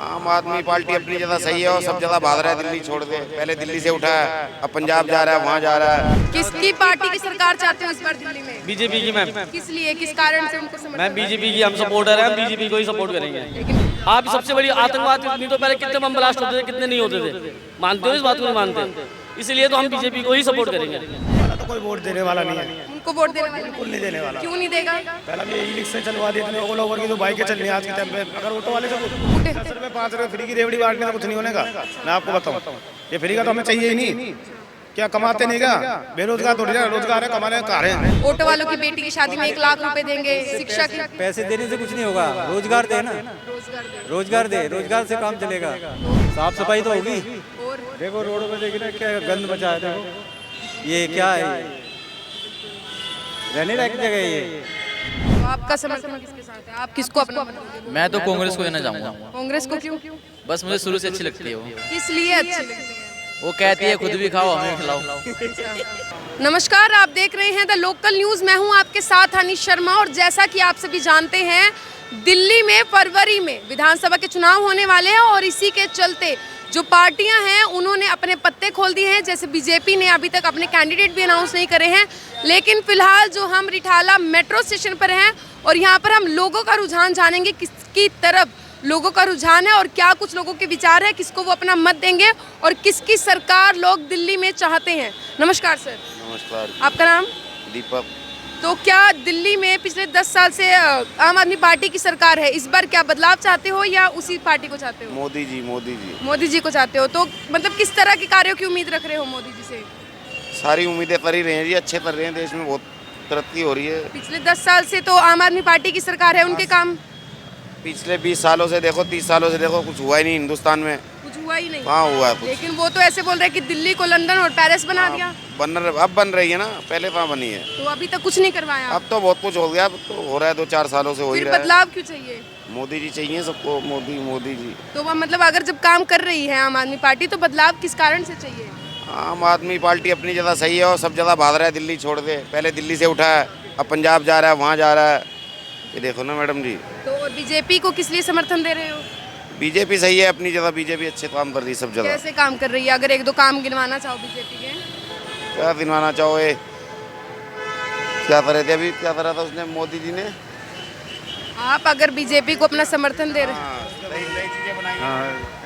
आम आदमी पार्टी अपनी जगह सही है और सब जगह भाग रहा है दिल्ली छोड़ के। पहले दिल्ली से उठा है, अब पंजाब जा रहा है, वहाँ जा रहा है। किसकी पार्टी की सरकार चाहते हो इस बार दिल्ली में? बीजेपी की मैम। किस लिए, किस कारण से उनको समर्थन? मैम बीजेपी की हम सपोर्टर हैं, बीजेपी को ही सपोर्ट करेंगे। आप सबसे बड़ी आतंकवाद नहीं तो पहले कितने बम ब्लास्ट होते थे, कितने नहीं होते थे, मानते हो इस बात को? नहीं मानते, इसलिए तो हम बीजेपी को ही सपोर्ट करेंगे। तो कोई वोट देने वाला नहीं है, उनको वोट देने वाले बिल्कुल नहीं देने वाला। क्यों नहीं देगा? पहला भी ई रिक्शा चलवा दी, इतने ओला ओवर की जो बाइकें चल रही हैं आज के टाइम पे, अगर ऑटो वाले से 10 रुपए 5 रुपए फ्री की रेवड़ी बांटने से कुछ नहीं होने का। मैं आपको बताऊं, ये फ्री का तो हमें चाहिए ही नहीं। क्या कमाते नहीं का? बेरोजगार थोड़ी ना, रोजगार है, कमाने का है। ऑटो वालों की बेटी की शादी में 1 लाख रुपए देंगे, शिक्षा के पैसे देने से कुछ नहीं होगा, रोजगार दे ना, रोजगार दे, रोजगार से काम चलेगा। साफ सफाई तो होगी। देखो रोड पे देखिए ना क्या गंद मचा है, देखो ये क्या है, रहने लायक जगह है ये। तो आपका समर्थन किसके साथ है? आप किसको अपना मत दोगे? मैं तो कांग्रेस को देना चाहूँगा। कांग्रेस को क्यों? बस मुझे शुरू से अच्छी लगती है वो। किस लिए अच्छी लगती है? वो कहती है खुद भी खाओ हमें भी खिलाओ। नमस्कार, आप देख रहे हैं द लोकल न्यूज़। मैं हूं आपके साथ अनीश शर्मा। और जैसा कि आप सभी जानते हैं, दिल्ली में फरवरी में विधानसभा के चुनाव होने वाले हैं और इसी के चलते जो पार्टियां हैं उन्होंने अपने पत्ते खोल दिए हैं। जैसे बीजेपी ने अभी तक अपने कैंडिडेट भी अनाउंस नहीं करे हैं, लेकिन फिलहाल जो हम रिठाला मेट्रो स्टेशन पर हैं और यहाँ पर हम लोगों का रुझान जानेंगे, किसकी तरफ लोगों का रुझान है और क्या कुछ लोगों के विचार है, किसको वो अपना मत देंगे और किसकी सरकार लोग दिल्ली में चाहते हैं। नमस्कार सर। नमस्कार। आपका नाम? दीपक। तो क्या दिल्ली में पिछले 10 साल से आम आदमी पार्टी की सरकार है, इस बार क्या बदलाव चाहते हो या उसी पार्टी को चाहते हो? मोदी जी, मोदी जी। मोदी जी को चाहते हो, तो मतलब किस तरह के कार्यों की उम्मीद रख रहे हो मोदी जी से? सारी उम्मीदें कर ही रहे हैं जी, अच्छे कर रहे हैं, देश में बहुत तरक्की हो रही है। पिछले 10 साल से तो आम आदमी पार्टी की सरकार है, उनके काम पिछले 20 सालों से देखो, 30 सालों से देखो, कुछ हुआ ही नहीं हिंदुस्तान में। कुछ हुआ ही नहीं। कहाँ हुआ कुछ? लेकिन वो तो ऐसे बोल रहे हैं कि दिल्ली को लंदन और पेरिस बना दिया। अब बन रही है ना, पहले कहाँ बनी है? तो अभी तक कुछ नहीं करवाया। अब तो बहुत कुछ हो गया, अब तो हो रहा है, 2-4 सालों से हो ही फिर रहा है। बदलाव क्यों चाहिए? मोदी जी चाहिए सबको, मोदी मोदी जी। तो वो मतलब अगर जब काम कर रही है आम आदमी पार्टी, तो बदलाव किस कारण से चाहिए? आम आदमी पार्टी अपनी जगह सही है और सब जगह भाग रहा है दिल्ली छोड़ के। पहले दिल्ली से उठा है, अब पंजाब जा रहा है, वहाँ जा रहा है। ये देखो ना मैडम जी। तो बीजेपी को किस लिए समर्थन दे रहे हो? बीजेपी सही है अपनी जगह, बीजेपी अच्छे काम कर रही है सब जगह। कैसे काम कर रही है? अगर 1-2 काम गिनवाना चाहो बीजेपी के। क्या दिलवाना चाहो? ये क्या कर रहे थे अभी, क्या करा था उसने मोदी जी ने? आप अगर बीजेपी को अपना समर्थन दे रहे हैं, नई चीजें बनाई।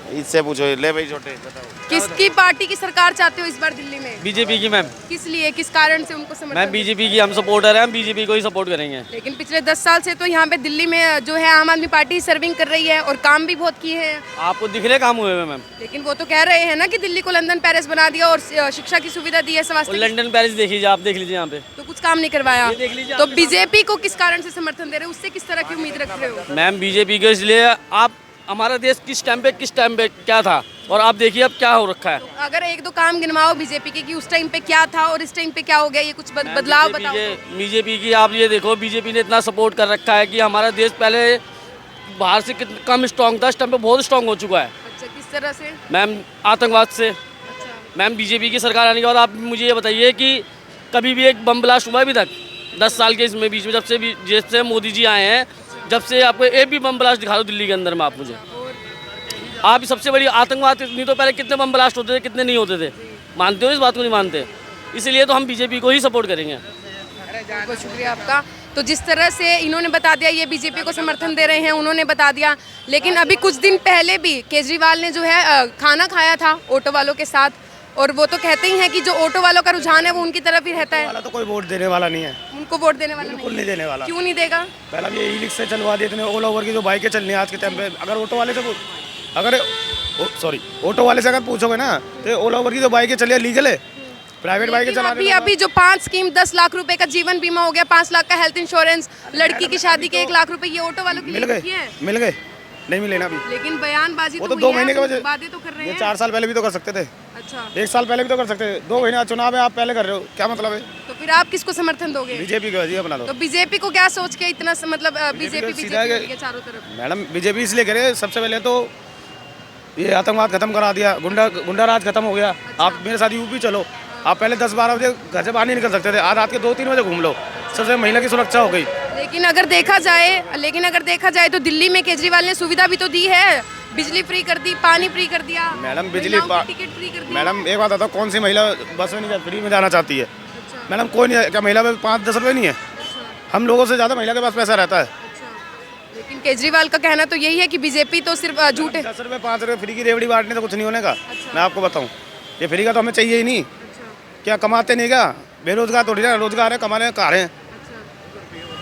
इससे पूछो, ले भाई छोटे बताओ। किसकी पार्टी की सरकार चाहते हो इस बार दिल्ली में? बीजेपी की मैम। किस लिए, किस कारण से उनको समर्थन? मैम बीजेपी की हम सपोर्टर हैं, बीजेपी को ही सपोर्ट करेंगे। लेकिन पिछले 10 साल से तो यहाँ पे दिल्ली में जो है आम आदमी पार्टी सर्विंग कर रही है और काम भी बहुत किए हैं। आपको दिख रहे काम हुए हुए मैम? लेकिन वो तो कह रहे हैं ना कि दिल्ली को लंदन पेरिस बना दिया और शिक्षा की सुविधा दी है, स्वास्थ्य। लंदन पेरिस देख लीजिए, आप देख लीजिए यहाँ पे, तो कुछ काम नहीं करवाया। ये देख लीजिए। तो बीजेपी को किस कारण से समर्थन दे रहे हो, उससे किस तरह की उम्मीद रख रहे हो? मैम बीजेपी के इसलिए, आप हमारा देश किस टाइम पे क्या था और आप देखिए अब क्या हो रखा है। अगर 1-2 काम गिनवाओ बीजेपी के कि उस टाइम पे क्या था और इस टाइम पे क्या हो गया, ये कुछ बदलाव बताओ। बीजेपी की आप ये देखो, बीजेपी ने इतना सपोर्ट कर रखा है कि हमारा देश पहले बाहर से कम स्ट्रॉन्ग था, इस टाइम पे बहुत स्ट्रॉन्ग हो चुका है। अच्छा, किस तरह से? मैम आतंकवाद से। अच्छा। मैम बीजेपी की सरकार आने के बाद आप मुझे ये बताइए कि कभी भी एक बम ब्लास्ट हुआ अभी तक 10 साल के इसमें बीच में, जब से मोदी जी आए हैं, जब से आपको एक भी बम ब्लास्ट दिखा दो दिल्ली के अंदर में आप मुझे। आप सबसे बड़ी आतंकवाद नहीं तो पहले कितने बम ब्लास्ट होते थे, कितने नहीं होते थे, मानते हो इस बात को? नहीं मानते, इसलिए तो हम बीजेपी को ही सपोर्ट करेंगे। बहुत बहुत शुक्रिया आपका। तो जिस तरह से इन्होंने बता दिया ये बीजेपी को समर्थन दे रहे हैं, उन्होंने बता दिया। लेकिन अभी कुछ दिन पहले भी केजरीवाल ने जो है खाना खाया था ऑटो वालों के साथ, और वो तो कहते ही हैं कि जो ऑटो वालों का रुझान है वो उनकी तरफ ही रहता है। वाला तो कोई वोट देने वाला नहीं है, उनको वोट देने वाला बिल्कुल नहीं देने वाला। क्यों नहीं देगा? पहला भी ई रिक्शा चलवा दी, इतने ओला ओवर की जो बाइकें चल रही हैं आज के टाइम पे, अगर ऑटो वाले से ऑटो वाले से अगर पूछोगे ना तो ओला ओवर की जो बाइकें चल रही है लीगल है, प्राइवेट बाइकें चला रहे हैं। अभी जो 5 स्कीम 10 लाख रुपए का जीवन बीमा हो गया, 5 लाख का हेल्थ इंश्योरेंस, लड़की की शादी के 1 लाख रुपए, ये ऑटो वालों के लिए मिल गए नहीं मिले ना अभी। लेकिन बयानबाजी वो तो तो 2 महीने के वजह बातें तो कर रहे हैं। 4 साल पहले भी तो कर सकते थे। अच्छा, 1 साल पहले भी तो कर सकते थे। 2 महीना चुनाव है, आप पहले कर रहे हो, क्या मतलब है? तो फिर आप किसको समर्थन दोगे? बीजेपी को जी अपना दो। तो बीजेपी को क्या सोच के इतना मतलब बीजेपी के चारों तरफ? मैडम बीजेपी इसलिए करे, सबसे पहले तो ये आतंकवाद खत्म करा दिया, गुंडा राज खत्म हो गया। आप मेरे साथ यूपी चलो, आप पहले 10-12 बजे घर से बाहर नहीं निकल सकते थे, आज रात के 2-3 बजे घूम लो, सबसे महिला की सुरक्षा हो गई। लेकिन अगर देखा जाए तो दिल्ली में केजरीवाल ने सुविधा भी तो दी है, बिजली फ्री कर दी, पानी फ्री कर दिया, मैडम महिलाओं की टिकट फ्री कर दी। मैडम एक बात बताओ, कौन सी महिला बस में नहीं फ्री में जाना चाहती है? मैडम कोई नहीं, क्या महिला में 5-10 रुपये नहीं है? हम लोगों से ज़्यादा महिला के पास पैसा रहता है। लेकिन केजरीवाल का कहना तो यही है कि बीजेपी तो सिर्फ झूठे। 10 रुपये 5 रुपये फ्री की रेवड़ी बांटने तो कुछ नहीं होने का। मैं आपको बताऊँ, ये फ्री का तो हमें चाहिए ही नहीं। क्या कमाते नहीं क्या? बेरोजगार थोड़ी ना, रोजगार है, कमाने का है।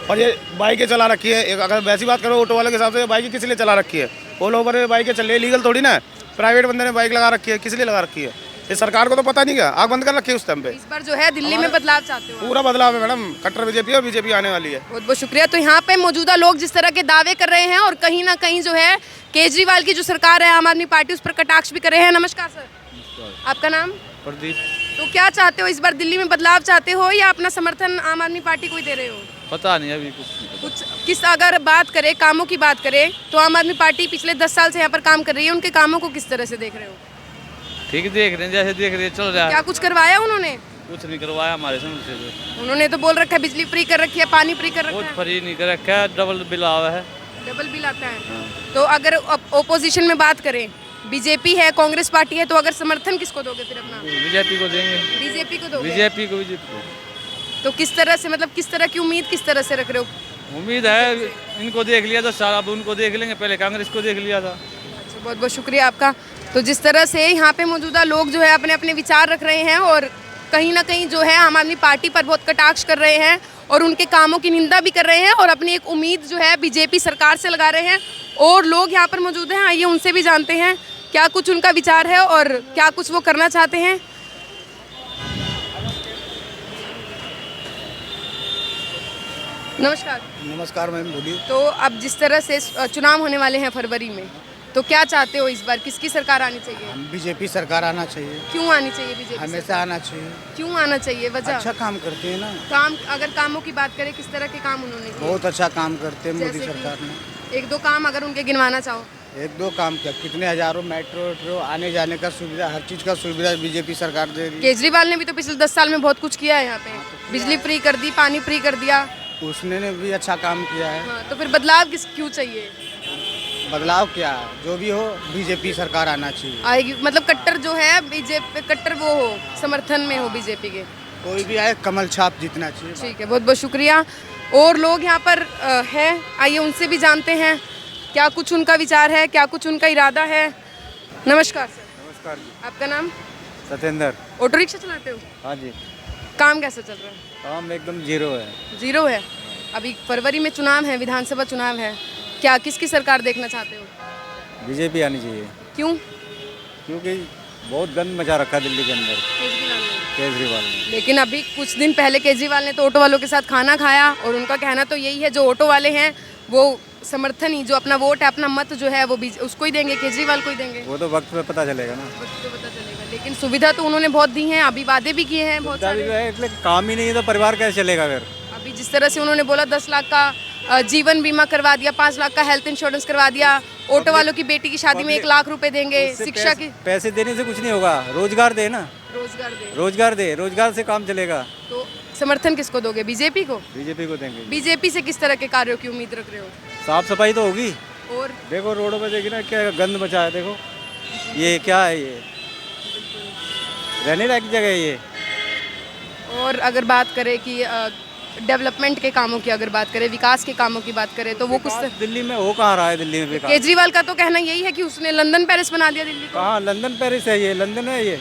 और ये बाइकें चला रखी है, एक अगर वैसी बात करो ऑटो वाले के हिसाब से, बाइकें किस लिए चला रखी है? ओला उबर में बाइकें चल रही है, लीगल थोड़ी ना है। प्राइवेट बंदे ने बाइक लगा रखी है, किस लिए लगा रखी है? ये सरकार को तो पता नहीं क्या, आग बंद कर रखी है उस टाइम पे। इस बार जो है दिल्ली में बदलाव चाहते हो? पूरा बदलाव है मैडम, कट्टर बीजेपी और बीजेपी आने वाली है। बहुत बहुत शुक्रिया। तो यहाँ पे मौजूदा लोग जिस तरह के दावे कर रहे हैं और कहीं ना कहीं जो है केजरीवाल की जो सरकार है, आम आदमी पार्टी, उस पर कटाक्ष भी कर रहे हैं। नमस्कार सर, आपका नाम? प्रदीप। तो क्या चाहते हो, इस बार दिल्ली में बदलाव चाहते हो या अपना समर्थन आम आदमी पार्टी को ही दे रहे हो? पता नहीं अभी कुछ किस अगर बात करें, कामों की बात करें तो आम आदमी पार्टी पिछले 10 साल से यहाँ पर काम कर रही है, उनके कामों को किस तरह से देख रहे हो? ठीक देख रहे हैं, जैसे देख रहे हैं चल रहा क्या कुछ करवाया उन्होंने? कुछ नहीं करवाया हमारे से। उन्होंने तो बोल रखा है बिजली फ्री कर रखी है, पानी फ्री कर रखा है, फ्री नहीं कर रखा है, डबल बिल आवा है। डबल बिल आता है। तो अगर ओपोजिशन में बात करें, बीजेपी है, कांग्रेस पार्टी है, तो अगर समर्थन किसको दोगे फिर अपना? बीजेपी को देंगे। बीजेपी को दोगे? बीजेपी को। तो किस तरह से, मतलब किस तरह की उम्मीद किस तरह से रख रहे हो? उम्मीद है, इनको देख लिया था सारा, अब उनको देख लेंगे, पहले कांग्रेस को देख लिया था। अच्छा, बहुत बहुत शुक्रिया आपका। तो जिस तरह से यहाँ पे मौजूदा लोग जो है अपने अपने विचार रख रहे हैं और कहीं ना कहीं जो है आम आदमी पार्टी पर बहुत कटाक्ष कर रहे हैं और उनके कामों की निंदा भी कर रहे हैं और अपनी एक उम्मीद जो है बीजेपी सरकार से लगा रहे हैं। और लोग यहाँ पर मौजूद हैं, आइए उनसे भी जानते हैं क्या कुछ उनका विचार है और क्या कुछ वो करना चाहते हैं। नमस्कार। नमस्कार मैम, बोलिए। तो अब जिस तरह से चुनाव होने वाले हैं फरवरी में, तो क्या चाहते हो इस बार किसकी सरकार आनी चाहिए? बीजेपी सरकार आना चाहिए। क्यों आनी चाहिए बीजेपी? हमेशा आना चाहिए। क्यों आना चाहिए, वजह? अच्छा काम करते हैं ना। काम, अगर कामों की बात करें, किस तरह के काम उन्होंने किए? बहुत अच्छा काम करते हैं मोदी जैसे कि? सरकार ने। 1-2 काम अगर उनके गिनवाना चाहो? 1-2 काम क्या, कितने हजारों मेट्रो आने जाने का सुविधा, हर चीज़ का सुविधा बीजेपी सरकार दे रही है। केजरीवाल ने भी तो पिछले 10 साल में बहुत कुछ किया है यहाँ पे, बिजली फ्री कर दी, पानी फ्री कर दिया। उसने ने भी अच्छा काम किया है। हाँ, तो फिर बदलाव क्यों चाहिए? बदलाव क्या, जो भी हो बीजेपी सरकार आना चाहिए। आएगी, मतलब कट्टर जो है बीजेपी, कट्टर वो हो, समर्थन में हो बीजेपी के। कोई भी आए, कमल छाप जीतना चाहिए। ठीक है, बहुत बहुत शुक्रिया। और लोग यहाँ पर हैं, आइए उनसे भी जानते हैं क्या कुछ उनका विचार है, क्या कुछ उनका इरादा है। नमस्कार सर। नमस्कार जी। आपका नाम? सत्येंद्र। ऑटो रिक्शा चलाते हो? हाँ जी। काम कैसा चल रहा है? काम एकदम जीरो है। जीरो है। अभी फरवरी में चुनाव है, विधानसभा चुनाव है, क्या किसकी सरकार देखना चाहते हो? बीजेपी आनी चाहिए। क्यों? क्योंकि बहुत गंद मचा रखा दिल्ली के अंदर केजरीवाल ने। लेकिन अभी कुछ दिन पहले केजरीवाल ने तो ऑटो वालों के साथ खाना खाया और उनका कहना तो यही है, जो ऑटो वाले हैं वो समर्थन ही, जो अपना वोट है, अपना मत जो है वो उसको ही देंगे, केजरीवाल को ही देंगे। वो तो वक्त पे पता चलेगा ना। वक्त पे पता चलेगा, लेकिन सुविधा तो उन्होंने बहुत दी है, अभी वादे भी किए हैं बहुत सारे। इसलिए काम ही नहीं है तो परिवार कैसे चलेगा फिर? अभी जिस तरह से उन्होंने बोला 10 लाख का जीवन बीमा करवा दिया, 5 लाख का हेल्थ इंश्योरेंस करवा दिया, ऑटो वालों की बेटी की शादी में 1 लाख रुपए देंगे, शिक्षा की। पैसे देने से कुछ नहीं होगा, रोजगार दे ना। रोजगार दे, रोजगार दे, रोजगार से काम चलेगा। तो समर्थन किसको दोगे, बीजेपी को? बीजेपी को देंगे। बीजेपी से किस तरह के कार्यों की उम्मीद रख रहे हो? साफ सफाई तो होगी। और देखो रोडों पे देखिए ना, क्या गंद मचा है, देखो ये क्या है, ये रहने लायक जगह है ये। और अगर बात करें कि डेवलपमेंट के कामों की अगर बात करें, विकास के कामों की बात करें, तो वो कुछ दिल्ली में हो कहाँ रहा है? दिल्ली में विकास केजरीवाल का तो कहना यही है कि उसने लंदन पेरिस बना दिया दिल्ली को। कहाँ? लंदन पेरिस है ये, लंदन है ये।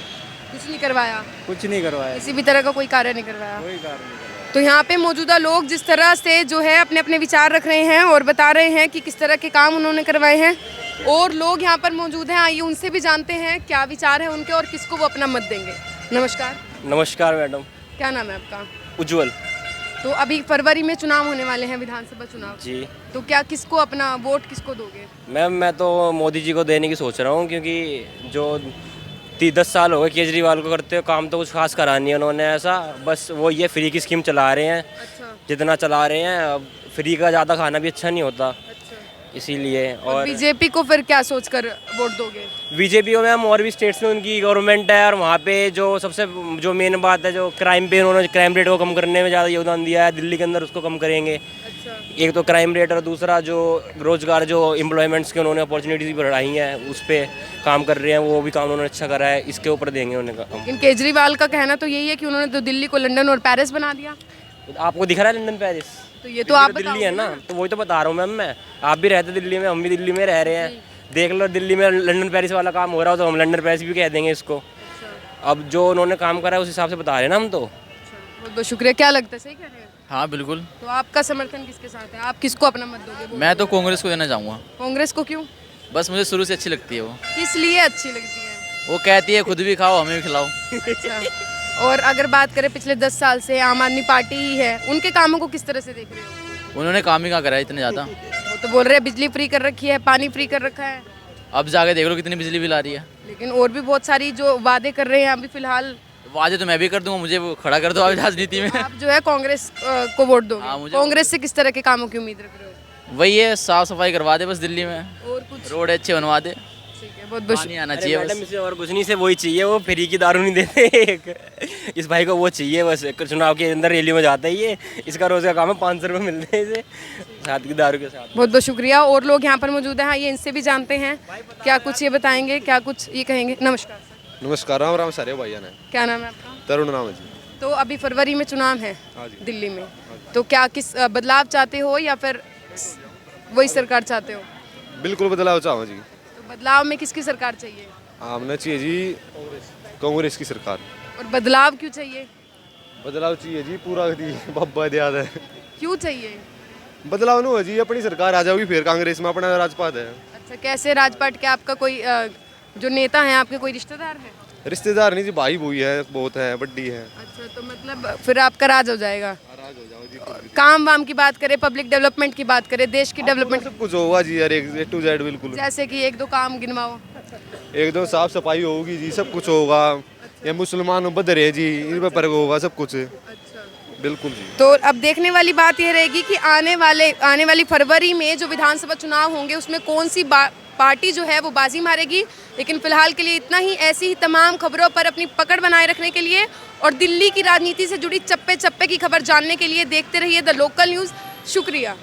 कुछ नहीं करवाया, कुछ नहीं करवाया, किसी भी तरह का कोई कार्य नहीं करवाया। कोई कार्य नहीं करवाया। तो यहाँ पे मौजूदा लोग जिस तरह से जो है अपने अपने विचार रख रहे हैं और बता रहे हैं कि किस तरह के काम उन्होंने करवाए हैं, और लोग यहाँ पर मौजूद हैं, आइए उनसे भी जानते हैं क्या विचार है उनके और किसको वो अपना मत देंगे। नमस्कार। नमस्कार मैडम। क्या नाम है आपका? उज्जवल। तो अभी फरवरी में चुनाव होने वाले हैं, विधानसभा चुनाव जी। तो क्या किसको अपना वोट किसको दोगे? मैम मैं तो मोदी जी को देने की सोच रहा हूँ, क्योंकि जो 10 साल हो गए केजरीवाल को करते हुए, काम तो कुछ खास करा नहीं है उन्होंने ऐसा, बस वो ये फ्री की स्कीम चला रहे हैं। अच्छा। जितना चला रहे हैं, अब फ्री का ज़्यादा खाना भी अच्छा नहीं होता, अच्छा। इसीलिए। और बीजेपी को फिर क्या सोचकर वोट दोगे? बीजेपी को मैम और भी स्टेट्स में उनकी गवर्नमेंट है, और वहाँ पे जो मेन बात है, जो क्राइम पे उन्होंने क्राइम रेट को कम करने में ज़्यादा योगदान दिया है, दिल्ली के अंदर उसको कम करेंगे। अच्छा। एक तो क्राइम रेट और दूसरा जो रोजगार जो एम्प्लॉयमेंट्स के उन्होंने अपॉर्चुनिटीज बढ़ाई हैं उस पर काम कर रहे हैं, वो भी काम उन्होंने अच्छा करा है, इसके ऊपर देंगे उन्हें काम। लेकिन केजरीवाल का कहना तो यही है कि उन्होंने तो दिल्ली को लंदन और पेरिस बना दिया। आपको दिख रहा है लंदन पेरिस? तो ये तो आप दिल्ली है ना, तो वही तो बता रहा हूँ मैम मैं। आप भी रहते दिल्ली में, हम भी दिल्ली में रह रहे हैं, देख लो दिल्ली में लंदन पेरिस वाला काम हो रहा हो तो हम लंदन पेरिस भी कह देंगे इसको। अब जो उन्होंने काम करा है उस हिसाब से बता रहे हैं ना हम तो। बहुत बहुत शुक्रिया। क्या लगता है, सही कह रहे हैं? हाँ बिल्कुल। तो आपका समर्थन किसके साथ है? आप किसको अपना मत दोगे? वोट? मैं तो कांग्रेस को देना चाहूँगा। कांग्रेस को क्यों? बस मुझे शुरू से अच्छी लगती है वो। किस लिए अच्छी लगती है? वो कहती है खुद भी खाओ हमें भी खिलाओ। अच्छा। और अगर बात करें पिछले 10 साल से आम आदमी पार्टी ही है, उनके कामों को किस तरह से देख रहे हो? उन्होंने काम ही कहाँ करा है इतने ज़्यादा। वो तो बोल रहे हैं बिजली फ्री कर रखी है, पानी फ्री कर रखा है, अब जाके देख लो कितनी बिजली बिल आ रही है। लेकिन और भी बहुत सारी जो वादे कर रहे हैं अभी फिलहाल। वादे तो मैं भी कर दूंगा, मुझे वो खड़ा कर दो आप राजनीति में। आप जो है कांग्रेस को वोट दोगे? हाँ, मुझे- कांग्रेस से किस तरह के कामों की उम्मीद रख रहे हो? वही है, साफ सफाई करवा दे बस दिल्ली में, और कुछ? रोड अच्छे बनवा दे, ठीक है, बहुत बहुत पानी आना अरे चाहिए मैडम बस। इसे और कुछ नहीं, से वही चाहिए, वो फ्री की दारू नहीं देते एक। इस भाई को वो चाहिए बस, चुनाव के अंदर रैली में जाता है ये, इसका रोज का काम है 500 रुपये मिलते हैं इसे साथ की दारू के साथ। बहुत बहुत शुक्रिया। और लोग यहाँ पर मौजूद हैं, हाँ ये इनसे भी जानते हैं, क्या कुछ ये बताएंगे, क्या कुछ ये कहेंगे। नमस्कार सर। नमस्कार, राम राम सारे भैया ने। क्या नाम है आपका? तरुण नाम है जी। तो अभी फरवरी में चुनाव है हाँ जी। दिल्ली में, तो क्या किस बदलाव चाहते हो या फिर वही सरकार चाहते हो? बिल्कुल बदलाव चाहो जी। तो बदलाव में किसकी सरकार चाहिए? आमना चाहिए जी कांग्रेस की सरकार। और बदलाव क्यों चाहिए? बदलाव चाहिए जी पूरा दी बाबा याद है। क्यों चाहिए? बदलाव नहीं हुआ जी, अपनी सरकार आ जाओगी फिर कांग्रेस में अपना राजपाट है। अच्छा, कैसे राजपाट के? आपका कोई जो नेता है आपके कोई रिश्तेदार है? रिश्तेदार नहीं जी, भाई भूई है, बहुत है, बड्डी है। अच्छा, तो मतलब फिर आपका राज हो जाएगा। काम वाम की बात करें, पब्लिक डेवलपमेंट की बात करें, देश की डेवलपमेंट, सब कुछ होगा जी यार, A to Z बिल्कुल। जैसे कि एक दो काम गिनवाओ। एकदम साफ सफाई होगी जी, सब कुछ होगा। ये मुसलमान बदर है जी, इन पर फर्क होगा सब कुछ। बिल्कुल जी। तो अब देखने वाली बात यह रहेगी कि आने वाली फरवरी में जो विधानसभा चुनाव होंगे उसमें कौन सी पार्टी जो है वो बाजी मारेगी। लेकिन फिलहाल के लिए इतना ही। ऐसी ही तमाम खबरों पर अपनी पकड़ बनाए रखने के लिए और दिल्ली की राजनीति से जुड़ी चप्पे चप्पे की खबर जानने के लिए देखते रहिए द लोकल न्यूज़। शुक्रिया।